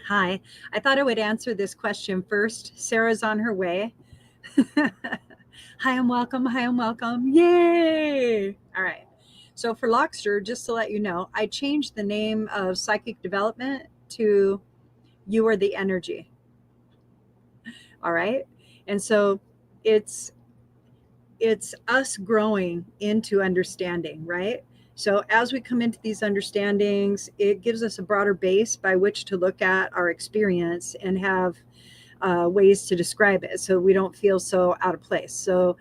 Hi. I thought I would answer this question first. Sarah's on her way. Hi and welcome. Hi and welcome. Yay. All right. So for Lockster, just to let you know, I changed the name of psychic development to You Are the Energy. All right. And so it's it's us growing into understanding, right? So as we come into these understandings, it gives us a broader base by which to look at our experience and have ways to describe it so we don't feel so out of place. So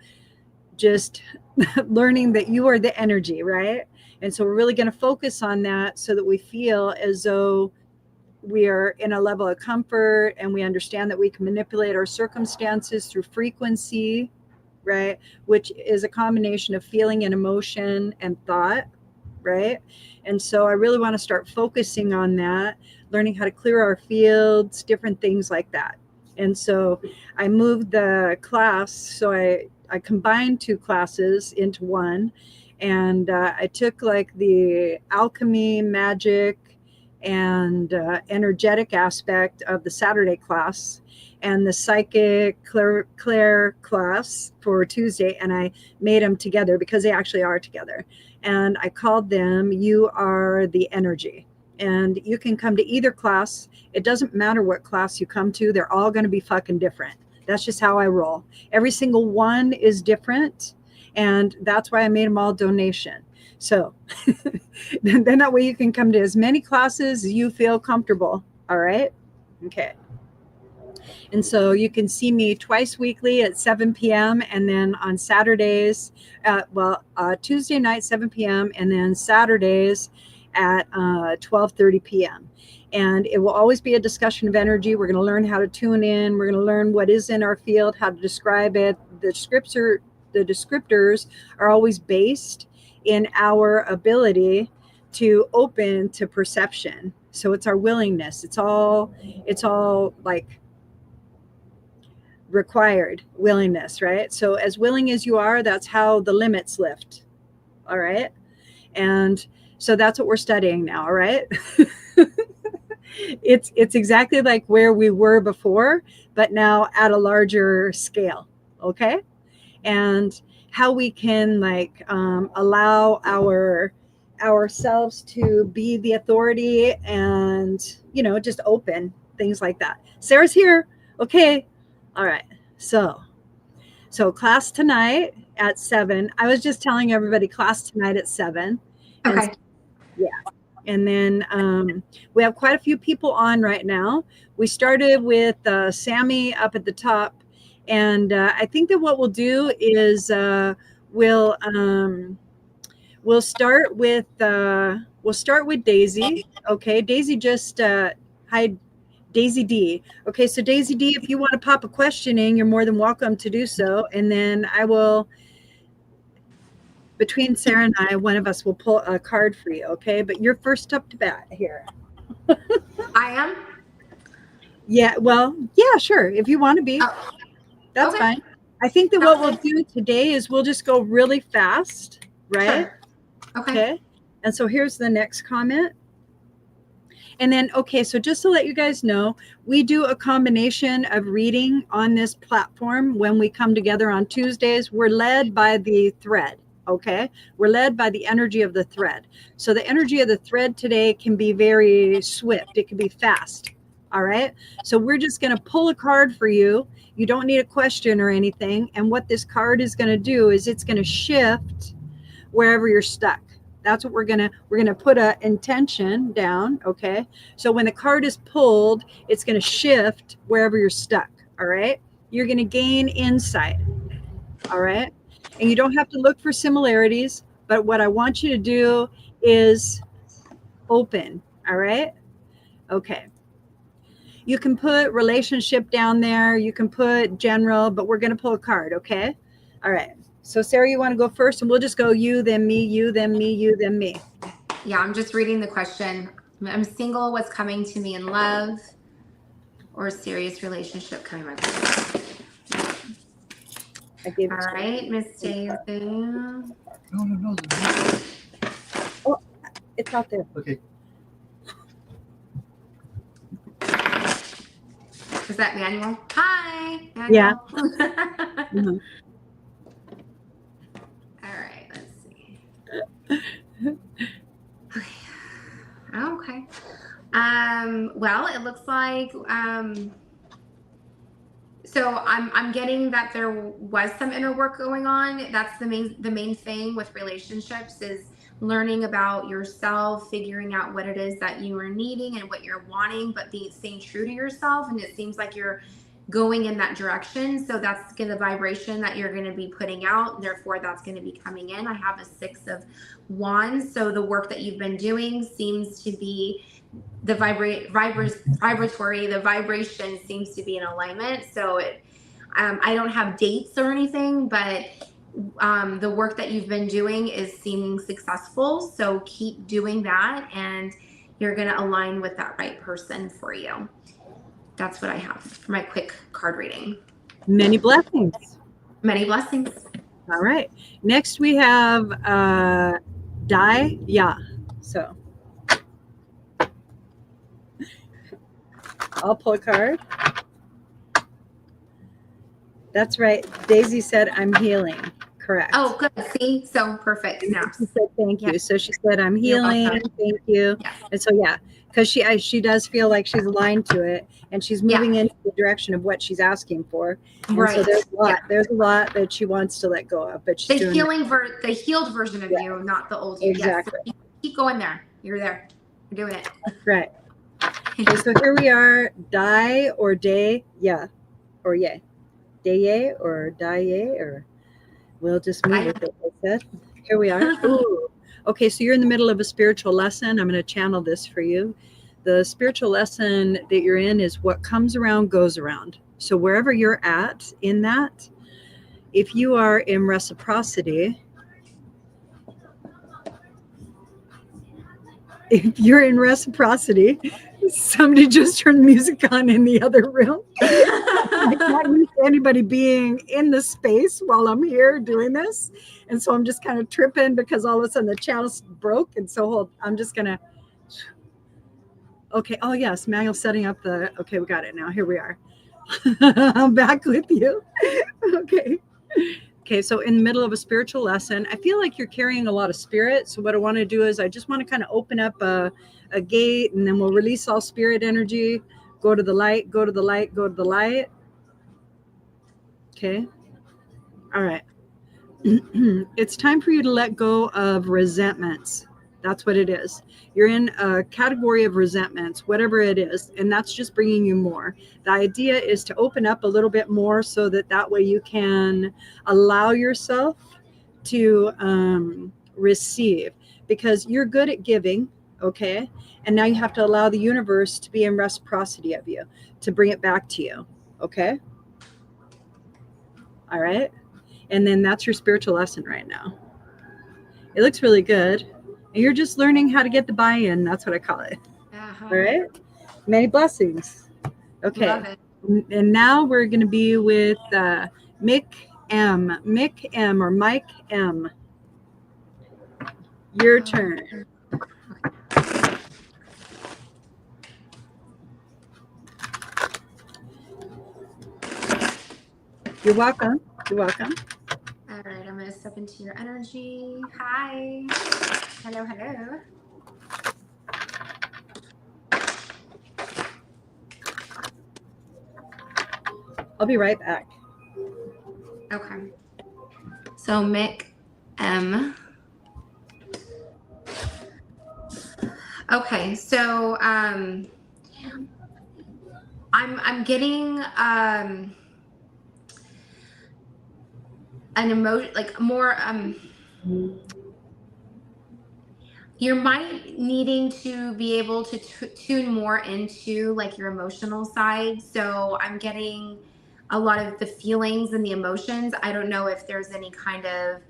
just learning that you are the energy, right? And so we're really going to focus on that so that we feel as though we are in a level of comfort and we understand that we can manipulate our circumstances through frequency, right? Which is a combination of feeling and emotion and thought, right? And so I really want to start focusing on that, learning how to clear our fields, different things like that. And so I moved the class. So I combined two classes into one. And I took like the alchemy, magic, and energetic aspect of the Saturday class and the psychic Claire class for Tuesday, and I made them together because they actually are together. And I called them You Are the Energy. And you can come to either class. It doesn't matter what class you come to, they're all going to be fucking different. That's just how I roll. Every single one is different. And that's why I made them all donation. So then that way you can come to as many classes as you feel comfortable. All right. Okay. And so you can see me twice weekly at 7 p.m. and then on Saturdays, Tuesday night, 7 p.m. and then Saturdays at 12:30 p.m. And it will always be a discussion of energy. We're going to learn how to tune in. We're going to learn what is in our field, how to describe it. The descriptors are always based in our ability to open to perception. So it's our willingness. It's all like required willingness, right? So as willing as you are, that's how the limits lift. All right. And so that's what we're studying now. All right. It's exactly like where we were before, but now at a larger scale. Okay. And how we can like allow ourselves to be the authority and just open things like that. Sarah's here. Okay. All right. So class tonight at 7. I was just telling everybody class tonight at 7. And Okay. yeah. And then we have quite a few people on right now. We started with Sammy up at the top. And I think that what we'll do is we'll start with Daisy. Okay, Daisy just hi Daisy D. Okay, so Daisy D, if you want to pop a question in, you're more than welcome to do so. And then I will, between Sarah and I, one of us will pull a card for you. Okay, but you're first up to bat here. I am? Yeah, well, yeah, sure. If you want to be, Oh, that's okay. fine. I think that what Sounds we'll good. do today is we'll just go really fast, right? Sure. Okay. Okay. And so here's the next comment. And then, okay, so just to let you guys know, we do a combination of reading on this platform when we come together on Tuesdays. We're led by the thread, okay? We're led by the energy of the thread. So the energy of the thread today can be very swift, it can be fast, all right? So we're just going to pull a card for you. You don't need a question or anything. And what this card is going to do is it's going to shift wherever you're stuck. That's what we're gonna put a intention down. Okay, so when the card is pulled, it's gonna shift wherever you're stuck. All right, you're gonna gain insight. All right, and you don't have to look for similarities, but what I want you to do is open. All right, okay, you can put relationship down there, you can put general, but we're gonna pull a card. Okay, all right. So Sarah, you want to go first, and we'll just go you, then me, you, then me, you, then me. Yeah, I'm just reading the question. I'm single. What's coming to me in love or a serious relationship coming my way? I gave All it to her. right, Miss Daisy. Oh, it's out there. Okay. Is that Manuel? Hi, Yeah. Manuel. Mhm. All right, let's see. Okay. Well, it looks like so I'm getting that there was some inner work going on. That's the main thing with relationships is learning about yourself, figuring out what it is that you are needing and what you're wanting, but staying true to yourself. And it seems like you're going in that direction. So that's the vibration that you're going to be putting out. Therefore, that's going to be coming in. I have a 6 of Wands. So the work that you've been doing seems to be the vibratory, the vibration seems to be in alignment. So I don't have dates or anything, but the work that you've been doing is seeming successful. So keep doing that and you're going to align with that right person for you. That's what I have for my quick card reading. Many blessings. Many blessings. All right. Next we have Dai Ya. So I'll pull a card. That's right. Daisy said, I'm healing. Correct. Oh, good. See? So perfect. Snaps. She said, thank you. Yeah. So she said, I'm You're healing. welcome. Thank you. Yes. And so, yeah, because she does feel like she's aligned to it and she's moving into the direction of what she's asking for. And Right. so there's a lot that she wants to let go of, but she's the doing the healed version of you, not the old you. Exactly. Yes. So keep going there. You're there. You're doing it. Right. Okay, so here we are, Dai or Day, yeah, or yay. Day or die or we'll just move with it, like that. Here we are. Ooh. Okay, so you're in the middle of a spiritual lesson. I'm going to channel this for you. The spiritual lesson that you're in is what comes around goes around. So wherever you're at in that, if you are in reciprocity, somebody just turned music on in the other room. I'm not used to anybody being in the space while I'm here doing this. And so I'm just kind of tripping because all of a sudden the channel broke. And so I'm just going to, okay. Oh yes, Manuel's setting up okay, we got it now. Here we are. I'm back with you. Okay. Okay, so in the middle of a spiritual lesson, I feel like you're carrying a lot of spirit. So what I want to do is I just want to kind of open up a gate and then we'll release all spirit energy. Go to the light, go to the light, go to the light. Okay. All right. It's time for you to let go of resentments. That's what it is. You're in a category of resentments, whatever it is, and that's just bringing you more. The idea is to open up a little bit more so that way you can allow yourself to receive, because you're good at giving, okay? And now you have to allow the universe to be in reciprocity of you, to bring it back to you, okay? All right? And then that's your spiritual lesson right now. It looks really good. And you're just learning how to get the buy-in. That's what I call it. All right. Many blessings. Okay. Love it. And now we're going to be with Mick M. Mick M or Mike M. Your turn. You're welcome. You're welcome. All right, I'm going to step into your energy. Hi. Hello, hello. I'll be right back. Okay. So Mick M. Okay, so I'm getting an emotion, like more you're might needing to be able to tune more into like your emotional side. So I'm getting a lot of the feelings and the emotions. I don't know if there's any kind of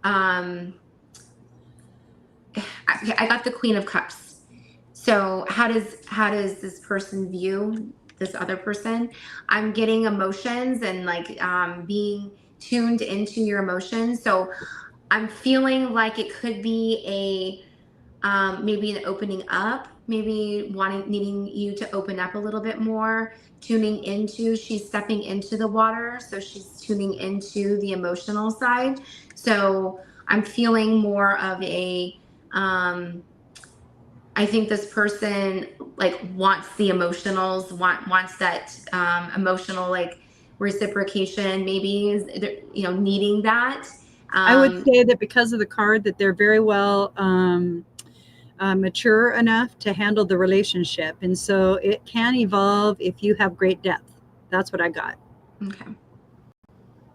I got the Queen of Cups. So how does this person view this other person? I'm getting emotions and like being tuned into your emotions. So I'm feeling like it could be a maybe an opening up maybe needing you to open up a little bit more, she's stepping into the water. So she's tuning into the emotional side. So I'm feeling more of I think this person like wants the emotionals, wants that emotional like reciprocation, maybe is, needing that. I would say that because of the card, that they're very well mature enough to handle the relationship, and so it can evolve if you have great depth. That's what I got. Okay.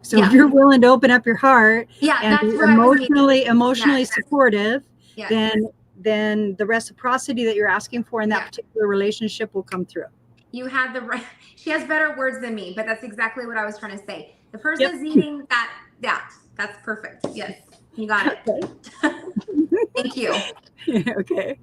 So if you're willing to open up your heart and that's be what I was meaning. emotionally supportive, Yes. then the reciprocity that you're asking for in that particular relationship will come through. You had the right. She has better words than me, but that's exactly what I was trying to say. The person's needing that. That's perfect. Yes, you got it. Thank you. Okay.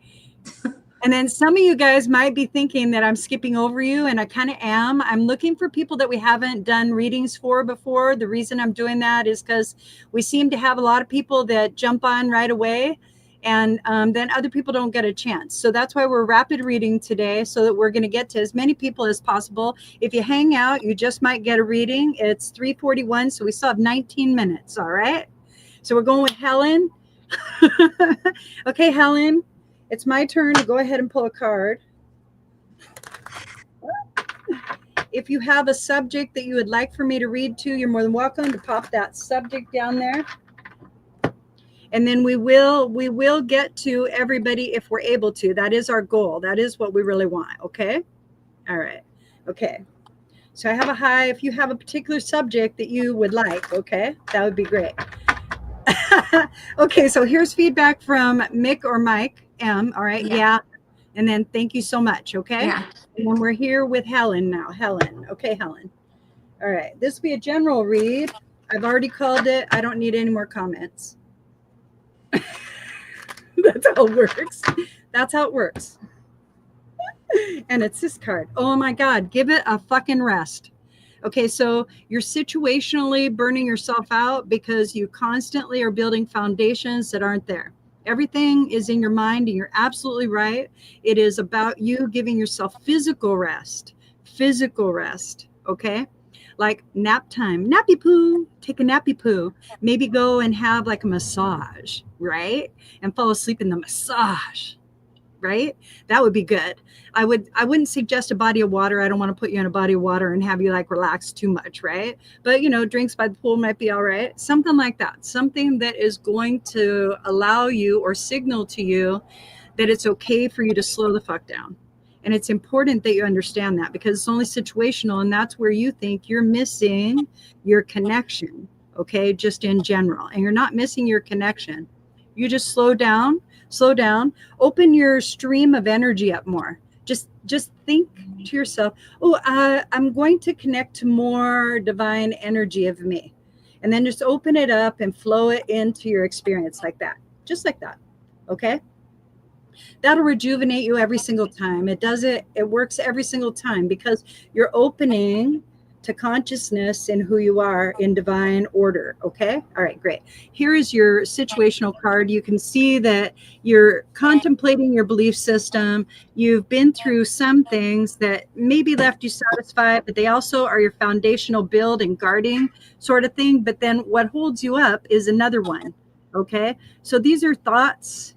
And then some of you guys might be thinking that I'm skipping over you, and I kind of am. I'm looking for people that we haven't done readings for before. The reason I'm doing that is because we seem to have a lot of people that jump on right away, and then other people don't get a chance. So that's why we're rapid reading today, so that we're going to get to as many people as possible. If you hang out, you just might get a reading. It's 3:41, so we still have 19 minutes, all right? So we're going with Helen. Okay, Helen. It's my turn to go ahead and pull a card. If you have a subject that you would like for me to read to, you're more than welcome to pop that subject down there. And then we will get to everybody if we're able to. That is our goal. That is what we really want. Okay. All right. Okay. So I have a high. If you have a particular subject that you would like, okay, that would be great. Okay. So here's feedback from Mick or Mike M. All right. Yeah. And then thank you so much. Okay. Yeah. And then we're here with Helen now. Helen. Okay, Helen. All right. This will be a general read. I've already called it. I don't need any more comments. That's how it works. That's how it works. And it's this card. Oh my God. Give it a fucking rest. Okay, so you're situationally burning yourself out because you constantly are building foundations that aren't there. Everything is in your mind, and you're absolutely right. It is about you giving yourself physical rest, okay? Like nap time, nappy poo, take a nappy poo. Maybe go and have like a massage, right? And fall asleep in the massage, right? That would be good. I wouldn't suggest a body of water. I don't want to put you in a body of water and have you like relax too much, right? But drinks by the pool might be all right. Something like that. Something that is going to allow you or signal to you that it's okay for you to slow the fuck down. And it's important that you understand that, because it's only situational, and that's where you think you're missing your connection, okay? Just in general. And you're not missing your connection. You just slow down, open your stream of energy up more. Just think to yourself, I'm going to connect to more divine energy of me. And then just open it up and flow it into your experience like that. Just like that. Okay? That'll rejuvenate you every single time. It works every single time, because you're opening to consciousness in who you are in divine order. Okay. All right, great. Here is your situational card. You can see that you're contemplating your belief system. You've been through some things that maybe left you satisfied, but they also are your foundational build and guarding sort of thing. But then what holds you up is another one. Okay. So these are thoughts.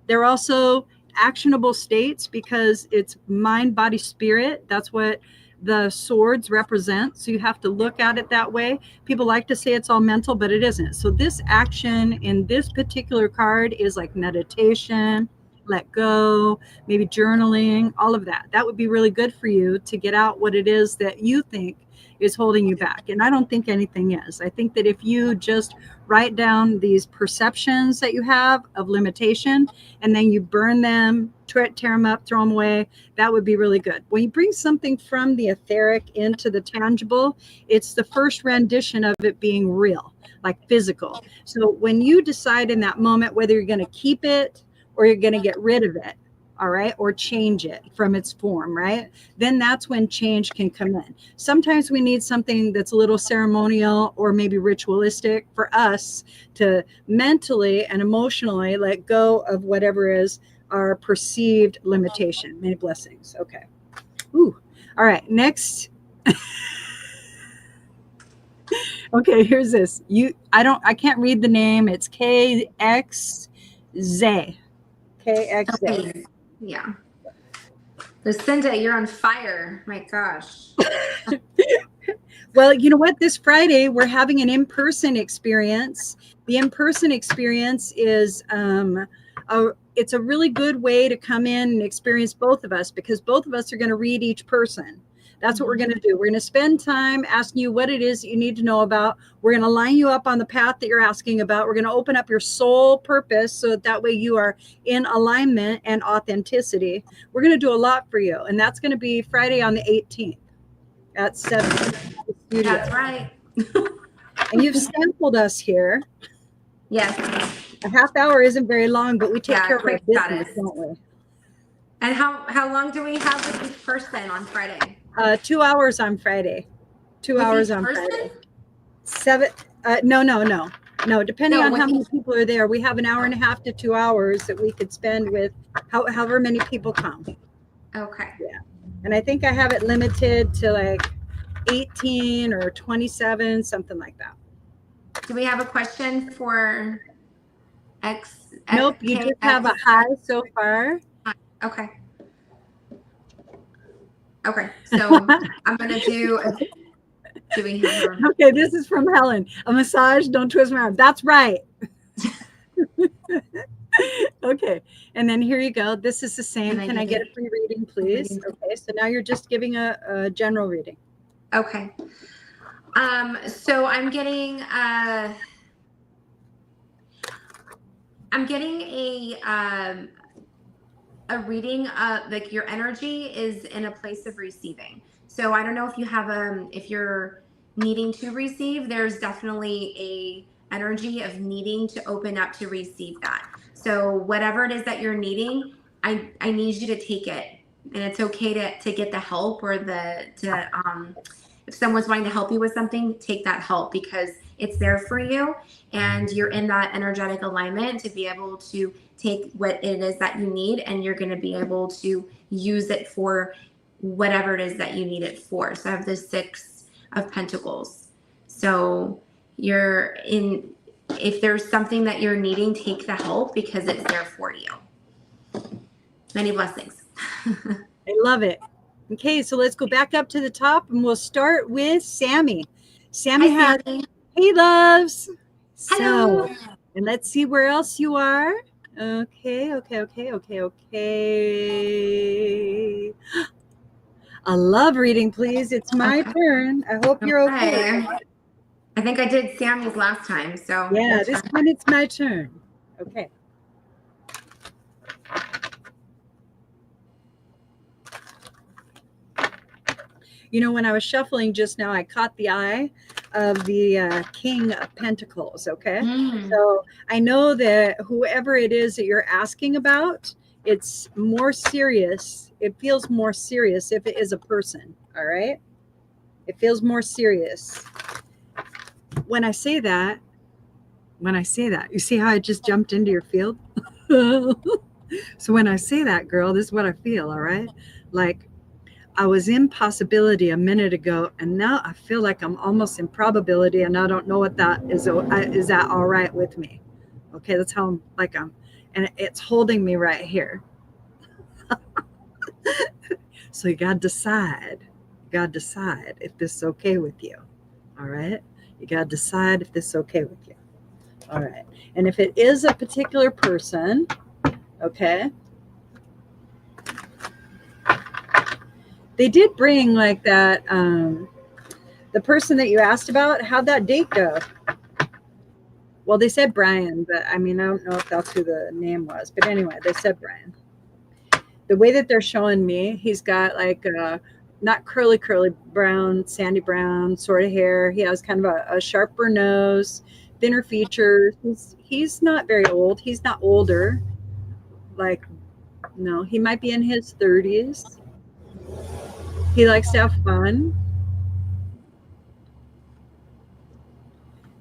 They're also actionable states, because it's mind, body, spirit. That's what the swords represent. So you have to look at it that way. People like to say it's all mental, but it isn't. So this action in this particular card is like meditation, let go, maybe journaling, all of that. That would be really good for you to get out what it is that you think is holding you back. And I don't think anything is. I think that if you just write down these perceptions that you have of limitation, and then you burn them, tear them up, throw them away, that would be really good. When you bring something from the etheric into the tangible, it's the first rendition of it being real, like physical. So when you decide in that moment whether you're going to keep it or you're going to get rid of it, all right, or change it from its form, right? Then that's when change can come in. Sometimes we need something that's a little ceremonial or maybe ritualistic for us to mentally and emotionally let go of whatever is our perceived limitation. Many blessings. Okay. Ooh. All right. Next. Okay, here's this. I can't read the name. It's KXZ. KXZ. Okay. Yeah. Lucinda, you're on fire. My gosh. Well, you know what? This Friday we're having an in-person experience. The in-person experience is it's a really good way to come in and experience both of us, because both of us are going to read each person. That's what we're going to do. We're going to spend time asking you what it is that you need to know about. We're going to line you up on the path that you're asking about. We're going to open up your soul purpose so that way you are in alignment and authenticity. We're going to do a lot for you. And that's going to be Friday on the 18th at 7. That's right. And you've sampled us here. Yes. A half hour isn't very long, but we take care of our quick business, status. don't we? And how long do we have with each person on Friday? 2 hours on Friday. 2 hours on Friday. 7. No. Depending on how many people are there, we have an hour and a half to 2 hours that we could spend with however many people come. Okay. Yeah. And I think I have it limited to like 18 or 27, something like that. Do we have a question for X? Nope, you just have a high so far. Okay. Okay, so I'm gonna do. Do we have her? Okay, this is from Helen. A massage, don't twist my arm. That's right. Okay, and then here you go. This is the same. Can I get a free reading, please? Okay, so now you're just giving a general reading. Okay. So I'm getting a reading like your energy is in a place of receiving. So I don't know if you have if you're needing to receive, there's definitely a energy of needing to open up to receive that. So whatever it is that you're needing, I need you to take it. And it's okay to get the help or if someone's wanting to help you with something, take that help because it's there for you and you're in that energetic alignment to be able to take what it is that you need and you're going to be able to use it for whatever it is that you need it for. So I have the 6 of Pentacles. So if there's something that you're needing, take the help because it's there for you. Many blessings. I love it. Okay, so let's go back up to the top and we'll start with Sammy. Sammy has, hey loves. Hello. So, and let's see where else you are. Okay. A love reading, please. It's my turn. I hope you're okay. I think I did Sammy's last time, so. Yeah, this time it's my turn. Okay. You know, when I was shuffling just now, I caught the eye of the King of Pentacles, okay? So I know that whoever it is that you're asking about, it's more serious. It feels more serious if it is a person, all right? It feels more serious. When I say that, you see how I just jumped into your field? So when I say that, girl, this is what I feel, all right? Like, I was in possibility a minute ago, and now I feel like I'm almost in probability, and I don't know what that is. Is that all right with me? Okay, that's how and it's holding me right here. So you got to decide. You got to decide if this is okay with you. All right? You got to decide if this is okay with you. All right. And if it is a particular person, okay, they did bring like that, the person that you asked about, how'd that date go? Well, they said Brian, but I mean, I don't know if that's who the name was. But anyway, they said Brian. The way that they're showing me, he's got like not curly brown, sandy brown sort of hair. He has kind of a sharper nose, thinner features. He's not very old. He's not older. Like, no, he might be in his 30s. He likes to have fun.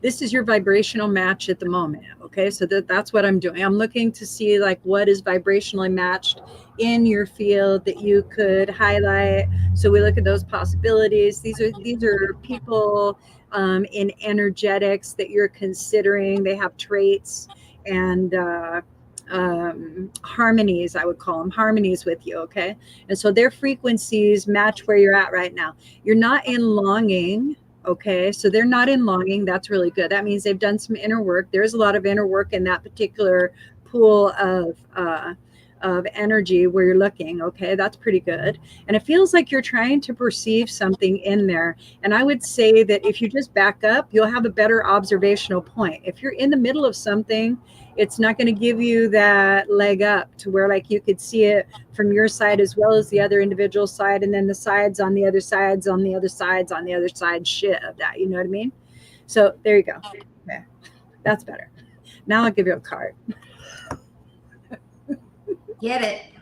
This is your vibrational match at the moment. Okay, so that's what I'm doing. I'm looking to see like what is vibrationally matched in your field that you could highlight. So we look at those possibilities. These are people in energetics that you're considering. They have traits and harmonies, I would call them harmonies with you. Okay, and so their frequencies match where you're at right now. You're not in longing. Okay, so they're not in longing. That's really good. That means they've done some inner work. There's a lot of inner work in that particular pool of energy where you're looking. Okay, that's pretty good. And it feels like you're trying to perceive something in there. And I would say that if you just back up, you'll have a better observational point. If you're in the middle of something, it's not going to give you that leg up to where like you could see it from your side as well as the other individual side, and then the sides on the other sides on the other sides on the other side shit of that. You know what I mean? So there you go. Okay, that's better. Now I'll give you a card. Get it.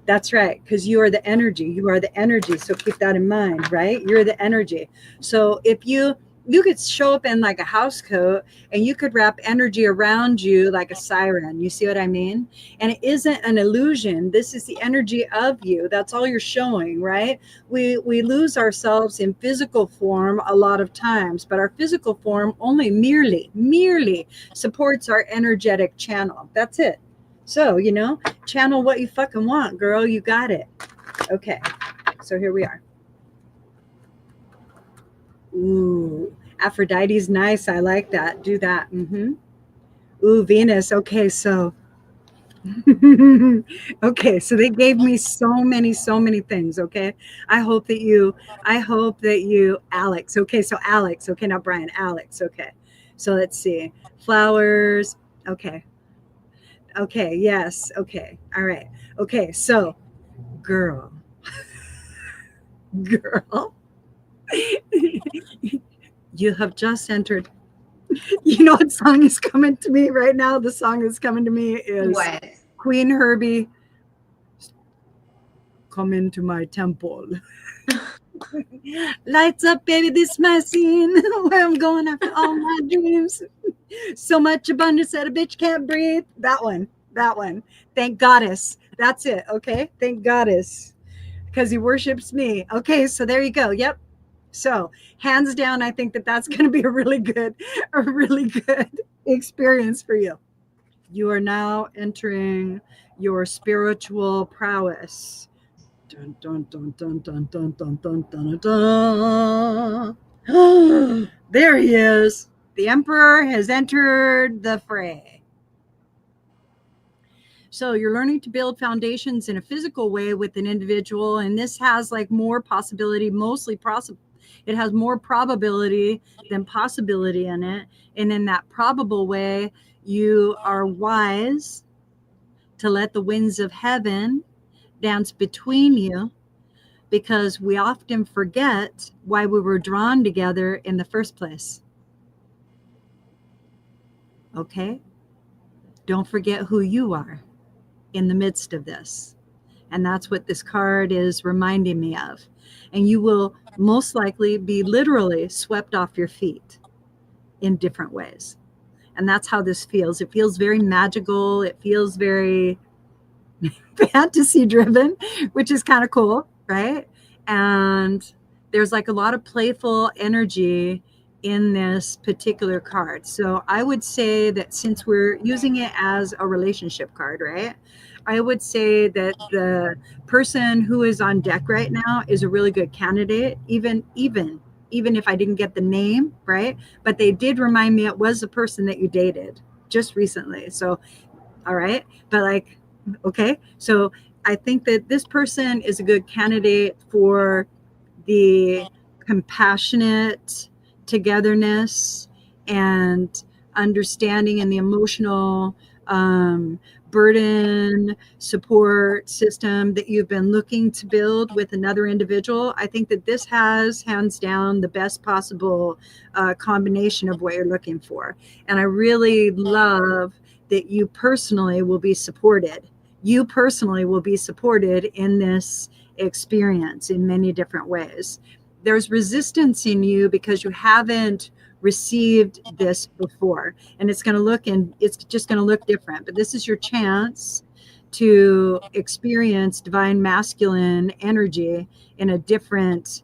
That's right, because you are the energy. You are the energy. So keep that in mind, right? You're the energy. So if you could show up in like a house coat and you could wrap energy around you like a siren. You see what I mean? And it isn't an illusion. This is the energy of you. That's all you're showing, right? We lose ourselves in physical form a lot of times, but our physical form only merely supports our energetic channel. That's it. So, channel what you fucking want, girl. You got it. Okay. So here we are. Ooh, Aphrodite's nice. I like that. Do that. Ooh, Venus. Okay, so okay, so they gave me so many things. Okay. I hope that you, Alex. Okay, so Alex. Okay, not Brian, Alex. Okay. So let's see. Flowers. Okay. Okay, yes. Okay. All right. Okay, so girl. Girl. You have just entered. You know what song is coming to me right now? The song that's coming to me is What? Queen Herbie, Come Into My Temple. Lights up, baby, this my scene where I'm going after all my dreams. So much abundance that a bitch can't breathe. That one. Thank Goddess. That's it. Okay. Thank Goddess. Because he worships me. Okay. So there you go. Yep. So hands down, I think that that's going to be a really good experience for you. You are now entering your spiritual prowess. Dun, dun, dun, dun, dun, dun, dun, dun, dun, dun, dun. There he is. The emperor has entered the fray. So you're learning to build foundations in a physical way with an individual, and this has like more possibility, it has more probability than possibility in it. And in that probable way, you are wise to let the winds of heaven dance between you, because we often forget why we were drawn together in the first place. Okay? Don't forget who you are in the midst of this. And that's what this card is reminding me of. And you will most likely be literally swept off your feet in different ways. And that's how this feels. It feels very magical. It feels very fantasy driven, which is kind of cool, right? And there's like a lot of playful energy in this particular card. So I would say that since we're using it as a relationship card, right? I would say that the person who is on deck right now is a really good candidate, even if I didn't get the name, right? But they did remind me it was a person that you dated just recently. So, all right. But like, okay. So I think that this person is a good candidate for the compassionate togetherness and understanding and the emotional burden support system that you've been looking to build with another individual. I think that this has hands down the best possible combination of what you're looking for. And I really love that you personally will be supported you personally will be supported in this experience in many different ways. There's resistance in you because you haven't received this before, and it's just going to look different, but this is your chance to experience divine masculine energy in a different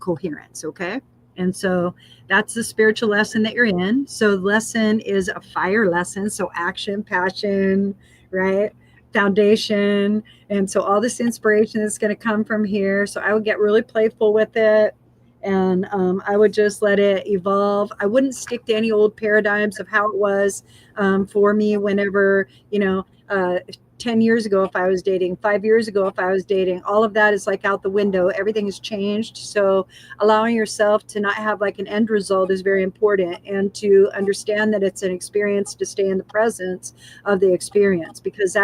coherence. Okay, and so that's the spiritual lesson that you're in. So the lesson is a fire lesson, so action, passion, right, foundation. And so all this inspiration is going to come from here. So I would get really playful with it, and I would just let it evolve. I wouldn't stick to any old paradigms of how it was for me whenever, 10 years ago if I was dating, 5 years ago if I was dating. All of that is like out the window. Everything has changed. So allowing yourself to not have like an end result is very important, and to understand that it's an experience, to stay in the presence of the experience, because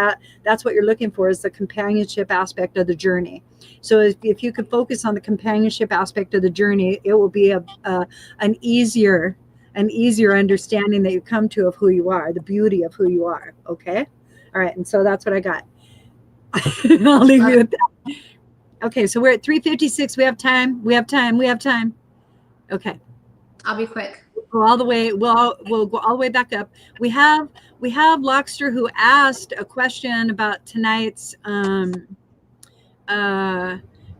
that's what you're looking for, is the companionship aspect of the journey. So if you could focus on the companionship aspect of the journey, it will be an easier understanding that you come to of who you are, the beauty of who you are. Okay. All right. And so that's what I got. I'll leave you with that. Okay. So we're at 3:56. We have time. Okay. I'll be quick. Go all the way. We'll go all the way back up. We have Lockster, who asked a question about tonight's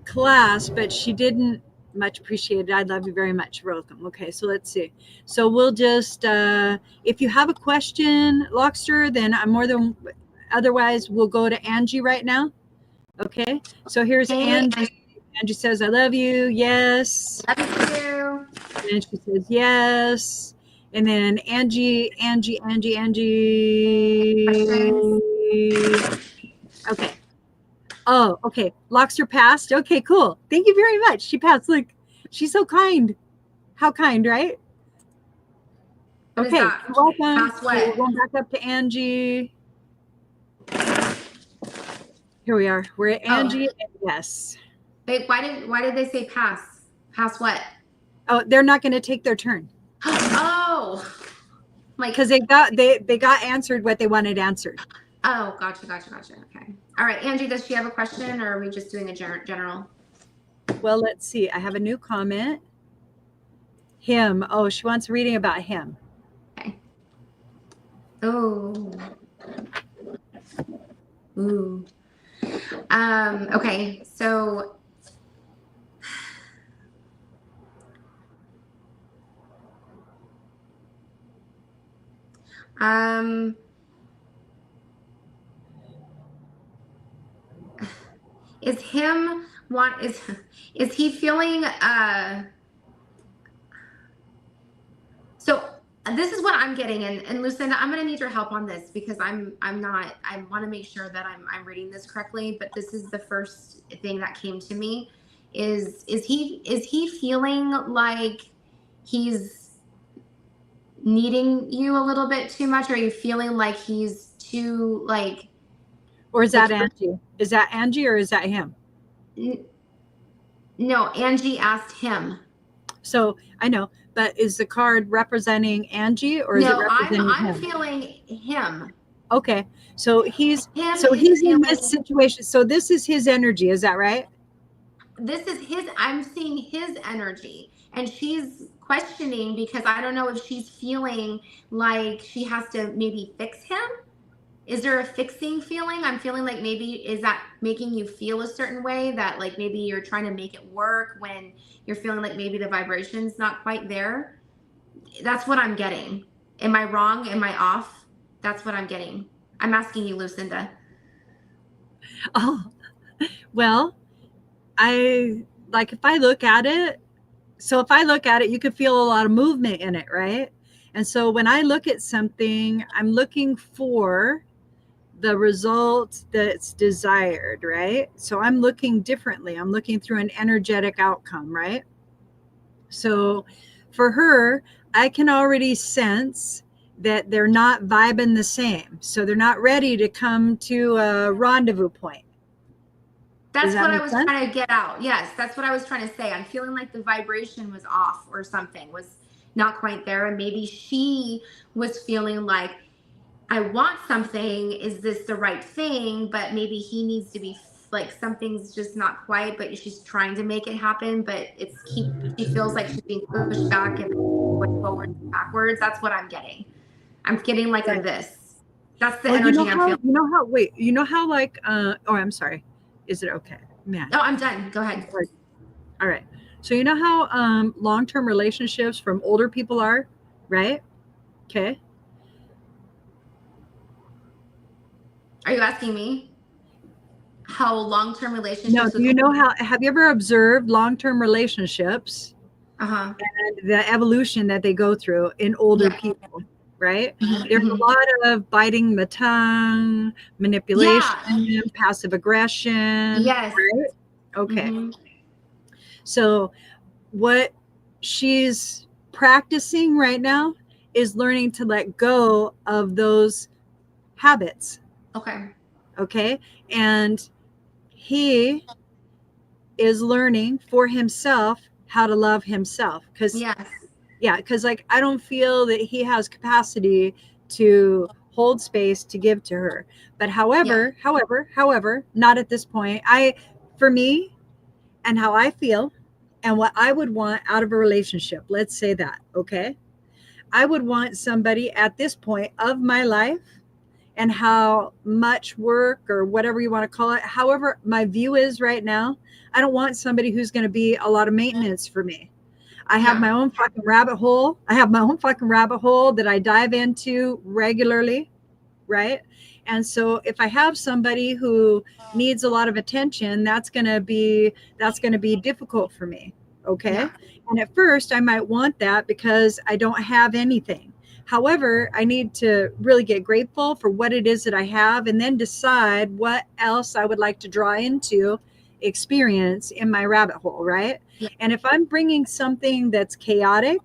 class, but she didn't much appreciate it. I love you very much. Welcome. Okay, so let's see. So we'll just, if you have a question, Lockster, then I'm more than, otherwise we'll go to Angie right now. Okay, so here's Angie. Angie says, I love you. Yes. Love you. And she says, yes. And then Angie. Okay. Oh, okay. Lockster passed. Okay, cool. Thank you very much. She passed. Look, she's so kind. How kind, right? What okay, welcome. Pass what? So we're going back up to Angie. Here we are. We're at Angie. Yes. Wait, why did they say pass? Pass what? Oh, they're not going to take their turn. Oh, because they got answered what they wanted answered. Oh, gotcha. Okay. All right, Angie, does she have a question, or are we just doing a general? Well, let's see. I have a new comment. Him. Oh, she wants reading about him. Okay. Oh. Ooh. Okay, so is he feeling so this is what I'm getting, and Lucinda, I'm gonna need your help on this, because I want to make sure that I'm reading this correctly, but this is the first thing that came to me. Is he feeling like he's needing you a little bit too much? Or are you feeling like he's too like? Or is that Angie? Is that Angie or is that him? No, Angie asked him. So I know, but is the card representing Angie, or is it representing I'm him? feeling him. Okay, so he's in this situation. So this is his energy. Is that right? This is his. I'm seeing his energy, and she's questioning, because I don't know if she's feeling like she has to maybe fix him. Is there a fixing feeling? I'm feeling like maybe, is that making you feel a certain way, that like maybe you're trying to make it work when you're feeling like maybe the vibration's not quite there? That's what I'm getting. Am I wrong? Am I off? That's what I'm getting. I'm asking you, Lucinda. Oh, well, if I look at it, you could feel a lot of movement in it, right? And so when I look at something, I'm looking for the result that's desired, right? So I'm looking differently. I'm looking through an energetic outcome, right? So for her, I can already sense that they're not vibing the same. So they're not ready to come to a rendezvous point. That's what I was trying to get out. Yes, that's what I was trying to say. I'm feeling like the vibration was off, or something was not quite there. And maybe she was feeling like I want something. Is this the right thing? But maybe he needs to be like something's just not quite, but she's trying to make it happen. But she feels like she's being pushed back and going forward and backwards. That's what I'm getting. I'm getting like a Right. this. That's the Well, energy I'm feeling. wait, like, oh, I'm sorry. Is it okay? Man. Oh, I'm done. Go ahead. All right. So you know how long-term relationships from older people are, right? Okay. Are you asking me how long-term No, relationships do with you older know people? have you ever observed long-term relationships Uh-huh. and the evolution that they go through in older Yeah. people, right? Mm-hmm, There's mm-hmm. a lot of biting the tongue, manipulation, Yeah. passive aggression, Yes. right? Okay. Mm-hmm. So what she's practicing right now is learning to let go of those habits. Okay. Okay. And he is learning for himself how to love himself. Yes. Because like I don't feel that he has capacity to hold space to give to her. But Yeah. however, not at this point. For me, and how I feel and what I would want out of a relationship, let's say that, okay? I would want somebody at this point of my life and how much work or whatever you want to call it, however my view is right now, I don't want somebody who's going to be a lot of maintenance for me. I have Yeah. my own fucking rabbit hole. I have my own fucking rabbit hole that I dive into regularly, right? And so if I have somebody who needs a lot of attention, that's going to be difficult for me, okay? Yeah. And at first I might want that because I don't have anything. However, I need to really get grateful for what it is that I have and then decide what else I would like to draw into experience in my rabbit hole, right? Yeah. And if I'm bringing something that's chaotic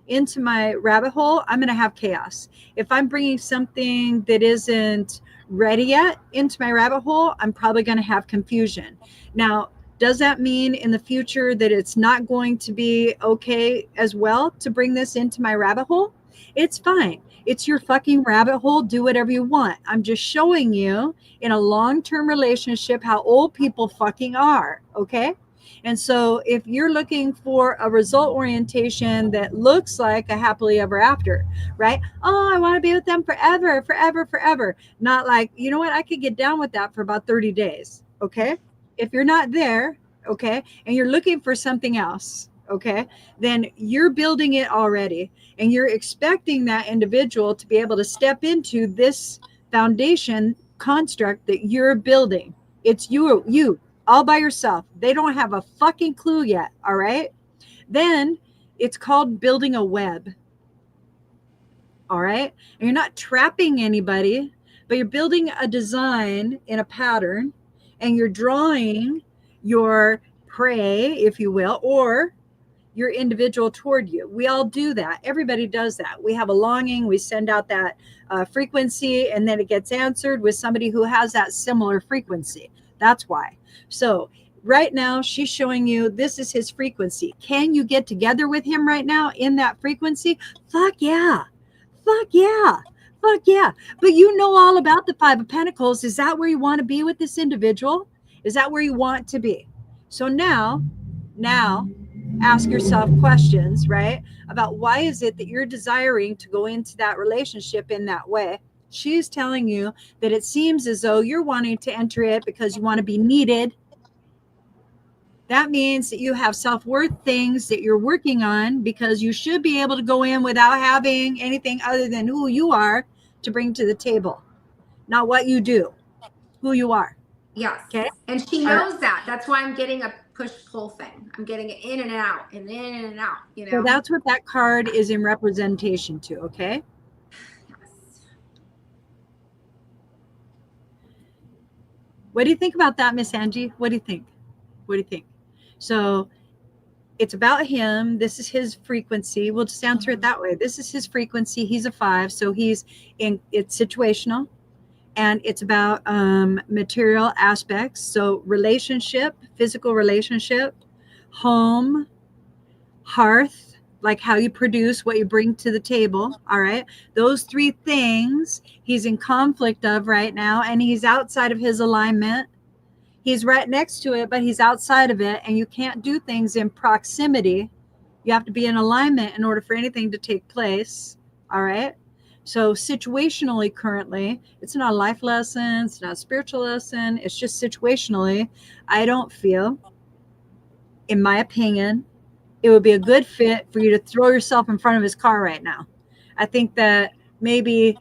into my rabbit hole, I'm going to have chaos. If I'm bringing something that isn't ready yet into my rabbit hole, I'm probably going to have confusion. Now, does that mean in the future that it's not going to be okay as well to bring this into my rabbit hole? It's fine. It's your fucking rabbit hole. Do whatever you want. I'm just showing you in a long term relationship how old people fucking are. Okay. And so if you're looking for a result orientation that looks like a happily ever after, right? Oh, I want to be with them forever, forever, forever. Not like, you know what? I could get down with that for about 30 days. Okay. If you're not there, okay, and you're looking for something else, okay, then you're building it already and you're expecting that individual to be able to step into this foundation construct that you're building. It's you all by yourself. They don't have a fucking clue yet. All right. Then it's called building a web. All right. And you're not trapping anybody, but you're building a design in a pattern and you're drawing your prey, if you will, or your individual toward you. We all do that. Everybody does that. We have a longing. We send out that frequency and then it gets answered with somebody who has that similar frequency. That's why. So right now she's showing you this is his frequency. Can you get together with him right now in that frequency? Fuck yeah. Fuck yeah. Fuck yeah. But you know all about the Five of Pentacles. Is that where you want to be with this individual? Is that where you want to be? So now ask yourself questions, right? About why is it that you're desiring to go into that relationship in that way? She's telling you that it seems as though you're wanting to enter it because you want to be needed. That means that you have self-worth things that you're working on because you should be able to go in without having anything other than who you are to bring to the table, not what you do, who you are. Yes. Okay. And she All right. knows that. That's why I'm getting a push pull thing. I'm getting it in and out and in and out, So that's what that card is in representation to. Okay. Yes. What do you think about that, Miss Angie? What do you think? What do you think? So it's about him. This is his frequency. We'll just answer it that way. This is his frequency. He's a 5. So it's situational and it's about material aspects. So relationship, physical relationship, home, hearth, like how you produce, what you bring to the table. All right. Those three things he's in conflict of right now, and he's outside of his alignment. He's right next to it, but he's outside of it. And you can't do things in proximity. You have to be in alignment in order for anything to take place. All right. So, situationally, currently, it's not a life lesson, it's not a spiritual lesson, it's just situationally. I don't feel, in my opinion, it would be a good fit for you to throw yourself in front of his car right now. I think that maybe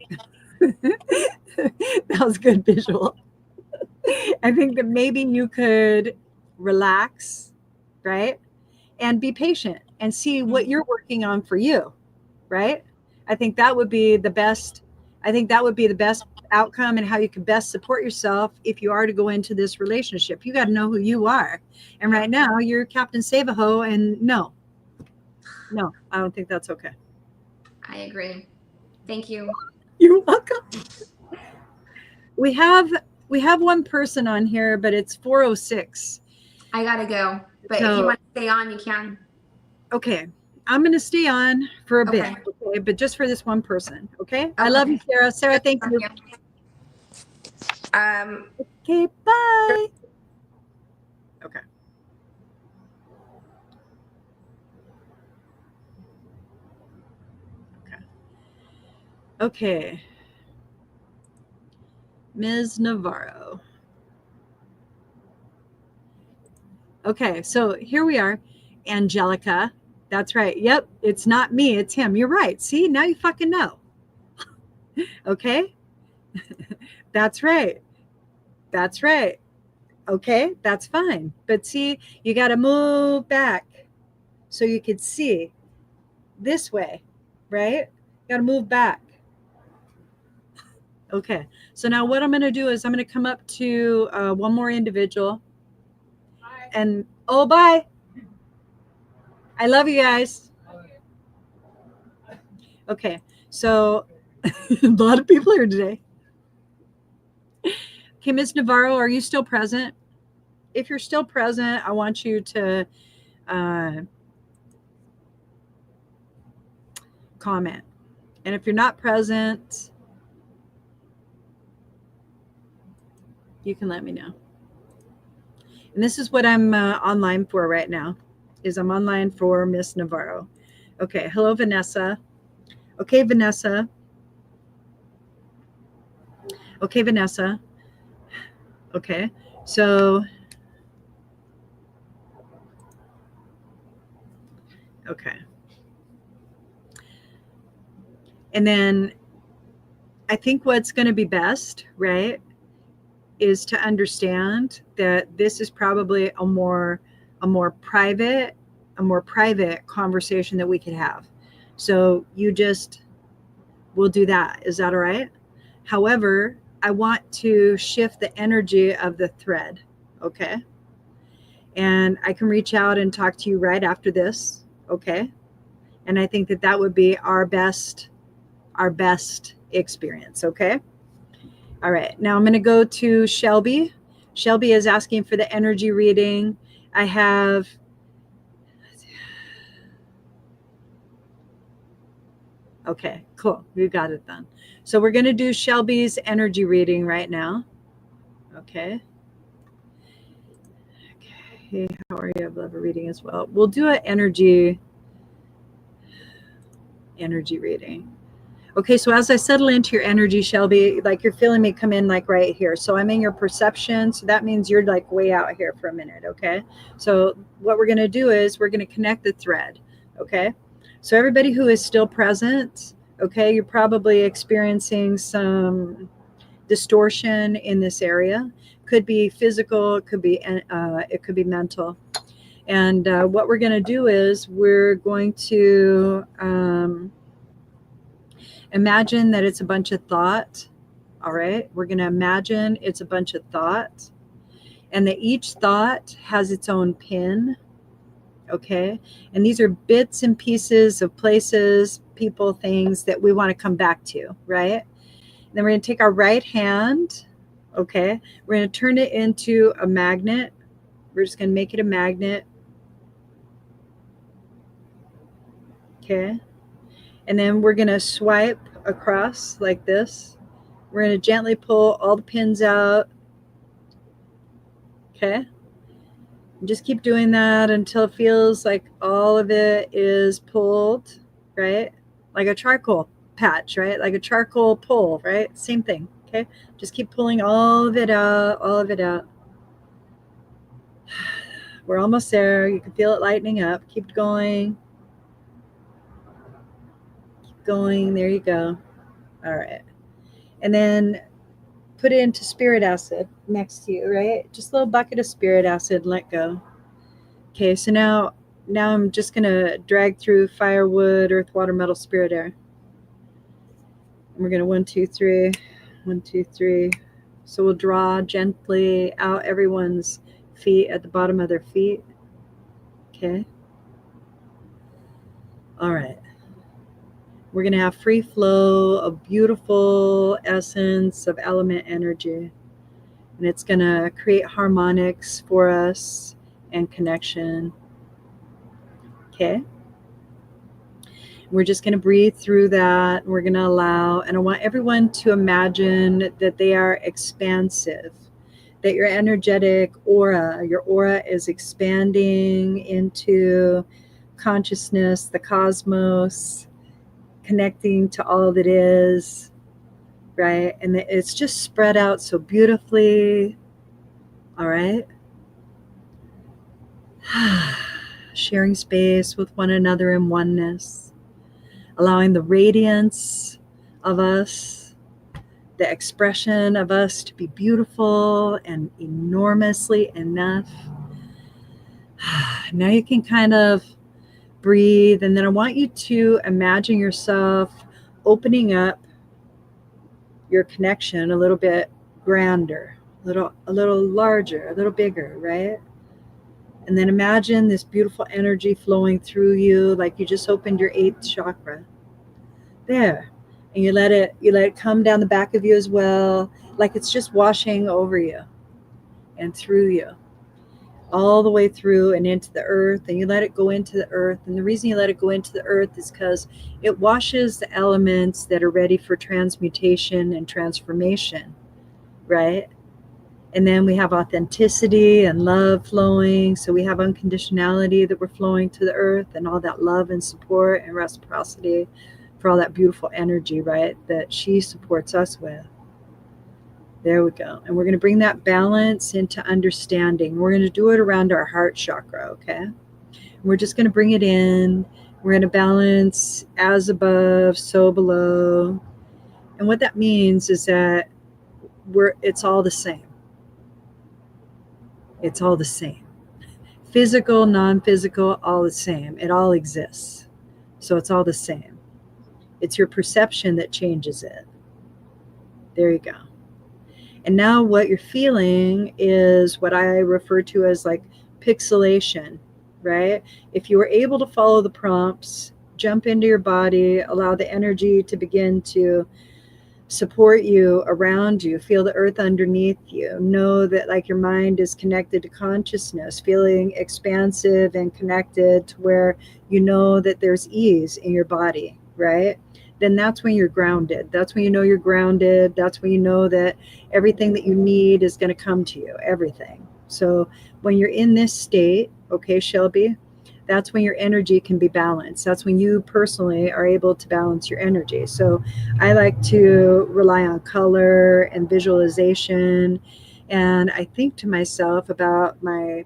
that was good visual. I think that maybe you could relax, right? And be patient and see what you're working on for you, right? I think that would be the best. I think that would be the best outcome and how you can best support yourself if you are to go into this relationship. You got to know who you are. And right now you're Captain Save-A-Ho, and no, I don't think that's okay. I agree. Thank you. You're welcome. We have one person on here, but it's 4:06. I gotta go. But if you So, want to stay on, you can. okay. I'm going to stay on for a bit, Okay. okay? But just for this one person, okay? I Okay. love you, Sarah. Sarah, thank you. Okay, bye. Okay. Okay. Ms. Navarro. Okay, so here we are. Angelica. That's right. Yep, it's not me, it's him. You're right. See, now you fucking know. Okay? That's right. That's right. Okay, that's fine. But see, you got to move back so you could see this way, right? You got to move back. Okay, so now what I'm going to do is I'm going to come up to one more individual. Bye. And, oh, bye. I love you guys. Okay, so a lot of people here today. Okay, Ms. Navarro, are you still present? If you're still present, I want you to comment. And if you're not present, you can let me know. And this is what I'm online for right now, is I'm online for Miss Navarro. Okay, hello, Vanessa. Okay, Vanessa. Okay, Vanessa. Okay, so, okay. And then I think what's going to be best, right, is to understand that this is probably a more private conversation that we could have. So you just will do that. Is that all right? However, I want to shift the energy of the thread. Okay. And I can reach out and talk to you right after this. Okay. And I think that that would be our best experience. Okay. All right. Now I'm going to go to Shelby. Shelby is asking for the energy reading. I have okay, cool. You got it then. So we're going to do Shelby's energy reading right now. Okay. Okay. How are you? I love a reading as well. We'll do an energy reading. Okay, so as I settle into your energy, Shelby, like you're feeling me come in like right here. So I'm in your perception. So that means you're like way out here for a minute. Okay. So what we're going to do is we're going to connect the thread. Okay. So everybody who is still present, okay, you're probably experiencing some distortion in this area. Could be physical, it could be mental. And what we're going to do is we're going to imagine that it's a bunch of thought. All right. We're going to imagine it's a bunch of thought, and that each thought has its own pin. Okay. And these are bits and pieces of places, people, things that we want to come back to. Right. And then we're going to take our right hand. Okay. We're going to turn it into a magnet. We're just going to make it a magnet. Okay. And then we're going to swipe across like this. We're going to gently pull all the pins out. Okay. Just keep doing that until it feels like all of it is pulled, right? Like a charcoal patch, right? Like a charcoal pull, right? Same thing. Okay. Just keep pulling all of it out, all of it out. We're almost there. You can feel it lightening up. Keep going. Keep going. There you go. All right. And then put it into spirit acid next to you, right? Just a little bucket of spirit acid, let go. Okay, so now I'm just gonna drag through fire, wood, earth, water, metal, spirit, air. And we're gonna 1, 2, 3, 1, 2, 3. So we'll draw gently out everyone's feet at the bottom of their feet. Okay. All right. We're gonna have free flow of beautiful essence of element energy. And it's going to create harmonics for us and connection. Okay. We're just going to breathe through that. We're going to allow, and I want everyone to imagine that they are expansive, that your energetic aura, your aura is expanding into consciousness, the cosmos, connecting to all that is, right? And it's just spread out so beautifully. All right. Sharing space with one another in oneness, allowing the radiance of us, the expression of us to be beautiful and enormously enough. Now you can kind of breathe, and then I want you to imagine yourself opening up your connection a little bit grander, a little larger, a little bigger, right? And then imagine this beautiful energy flowing through you like you just opened your 8th chakra. There. And you let it come down the back of you as well, like it's just washing over you and through you, all the way through and into the earth. And you let it go into the earth. And the reason you let it go into the earth is because it washes the elements that are ready for transmutation and transformation, right? And then we have authenticity and love flowing. So we have unconditionality that we're flowing to the earth, and all that love and support and reciprocity for all that beautiful energy, right, that she supports us with. There we go. And we're going to bring that balance into understanding. We're going to do it around our heart chakra, okay? And we're just going to bring it in. We're going to balance as above, so below. And what that means is that it's all the same. It's all the same. Physical, non-physical, all the same. It all exists. So it's all the same. It's your perception that changes it. There you go. And now what you're feeling is what I refer to as like pixelation, right? If you were able to follow the prompts, jump into your body, allow the energy to begin to support you, around you, feel the earth underneath you, know that like your mind is connected to consciousness, feeling expansive and connected to where you know that there's ease in your body, right? Then that's when you're grounded. That's when you know you're grounded. That's when you know that everything that you need is going to come to you, everything. So when you're in this state, okay, Shelby, that's when your energy can be balanced. That's when you personally are able to balance your energy. So I like to rely on color and visualization. And I think to myself about my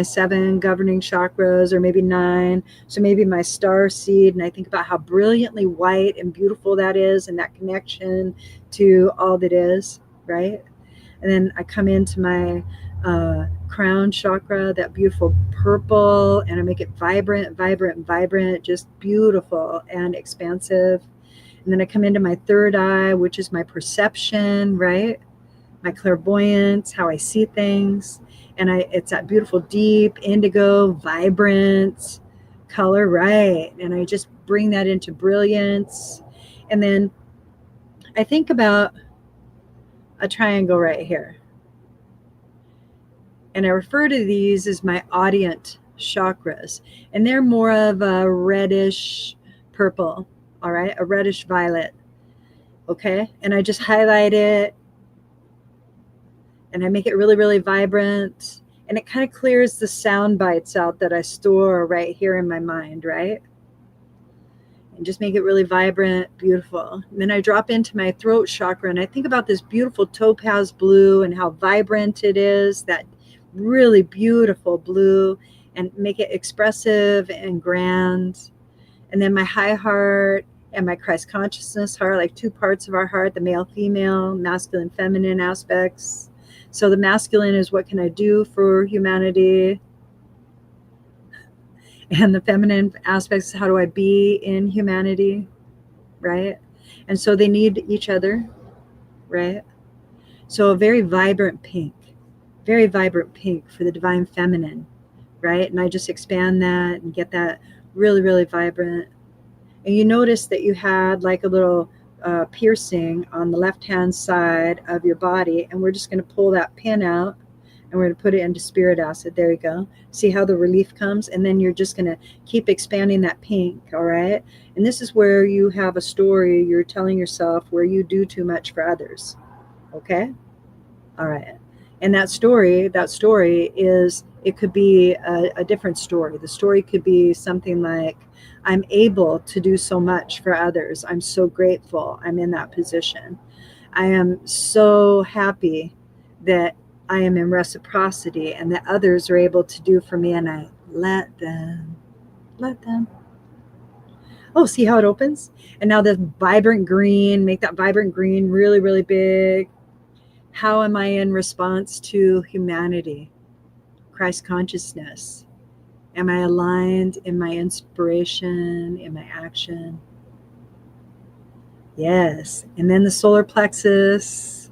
7 governing chakras, or maybe 9. So maybe my star seed. And I think about how brilliantly white and beautiful that is, and that connection to all that is, right? And then I come into my crown chakra, that beautiful purple, and I make it vibrant, vibrant, vibrant, just beautiful and expansive. And then I come into my 3rd eye, which is my perception, right? My clairvoyance, how I see things. And it's that beautiful, deep, indigo, vibrant color, right? And I just bring that into brilliance. And then I think about a triangle right here. And I refer to these as my audience chakras. And they're more of a reddish purple, all right, a reddish violet, okay? And I just highlight it and I make it really, really vibrant. And it kind of clears the sound bites out that I store right here in my mind, right? And just make it really vibrant, beautiful. And then I drop into my throat chakra and I think about this beautiful topaz blue and how vibrant it is, that really beautiful blue, and make it expressive and grand. And then my high heart and my Christ consciousness heart, like two parts of our heart, the male, female, masculine, feminine aspects. So the masculine is what can I do for humanity? And the feminine aspects, how do I be in humanity, right? And so they need each other, right? So a very vibrant pink for the divine feminine, right? And I just expand that and get that really, really vibrant. And you notice that you had like a little piercing on the left-hand side of your body, and we're just going to pull that pin out and we're going to put it into spirit acid. There you go. See how the relief comes? And then you're just going to keep expanding that pink, all right? And this is where you have a story you're telling yourself where you do too much for others, okay? All right. And that story is, it could be a different story. The story could be something like, I'm able to do so much for others. I'm so grateful I'm in that position. I am so happy that I am in reciprocity and that others are able to do for me, and I let them. Oh, see how it opens? And now the vibrant green, make that vibrant green really, really big. How am I in response to humanity? Christ consciousness. Am I aligned in my inspiration, in my action? Yes. And then the solar plexus,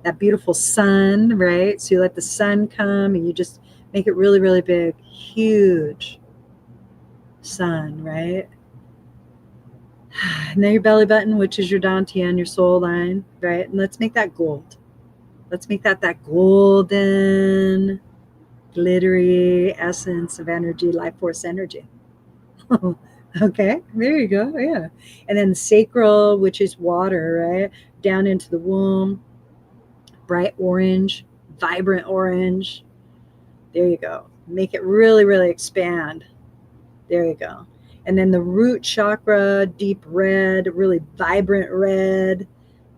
that beautiful sun, right? So you let the sun come and you just make it really, really big, huge sun, right? And then your belly button, which is your dantian, your soul line, right? And let's make that gold. Let's make that golden, glittery essence of energy, life force energy. Okay, there you go. Yeah. And then sacral, which is water, right? Down into the womb, bright orange, vibrant orange. There you go. Make it really, really expand. There you go. And then the root chakra, deep red, really vibrant red.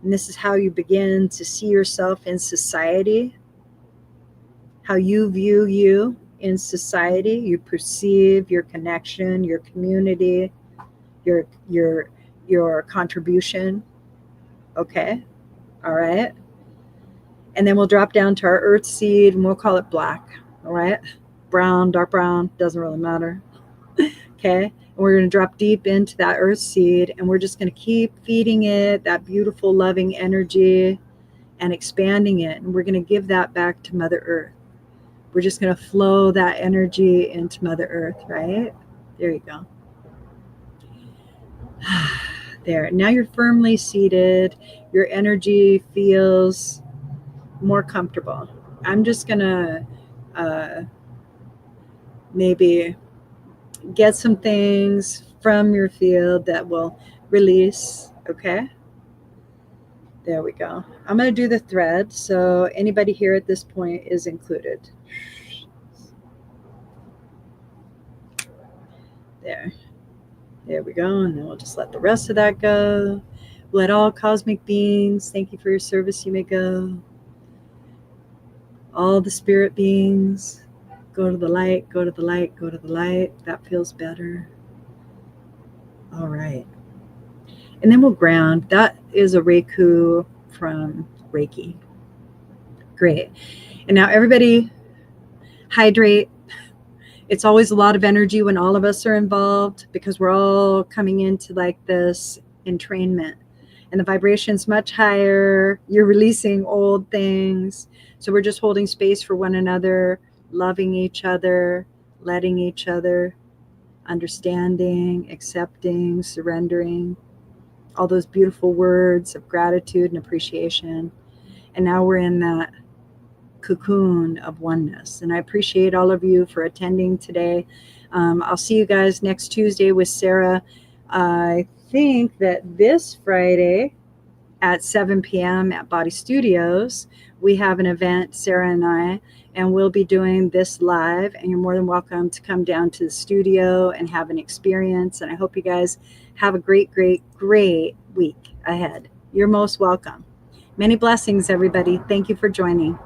And this is how you begin to see yourself in society, how you view you in society. You perceive your connection, your community, your contribution. Okay. All right. And then we'll drop down to our earth seed and we'll call it black. All right. Brown, dark brown, doesn't really matter. Okay. And we're going to drop deep into that earth seed and we're just going to keep feeding it that beautiful, loving energy and expanding it. And we're going to give that back to Mother Earth. We're just going to flow that energy into Mother Earth, right? There you go. There. Now you're firmly seated. Your energy feels more comfortable. I'm just going to maybe get some things from your field that will release, okay? There we go. I'm going to do the thread, so anybody here at this point is included. There we go. And then we'll just let the rest of that go. Let all cosmic beings, thank you for your service, you may go. All the spirit beings, go to the light, go to the light, go to the light. That feels better. All right. And then we'll ground. That is a Reiku from Reiki. Great. And now everybody hydrate. It's always a lot of energy when all of us are involved because we're all coming into like this entrainment. And the vibration's much higher. You're releasing old things. So we're just holding space for one another, loving each other, letting each other, understanding, accepting, surrendering. All those beautiful words of gratitude and appreciation. And now we're in that cocoon of oneness. And I appreciate all of you for attending today. I'll see you guys next Tuesday with Sarah. I think that this Friday at 7 p.m. at Body Studios, we have an event, Sarah and I, and we'll be doing this live. And you're more than welcome to come down to the studio and have an experience. And I hope you guys have a great, great, great week ahead. You're most welcome. Many blessings, everybody. Thank you for joining.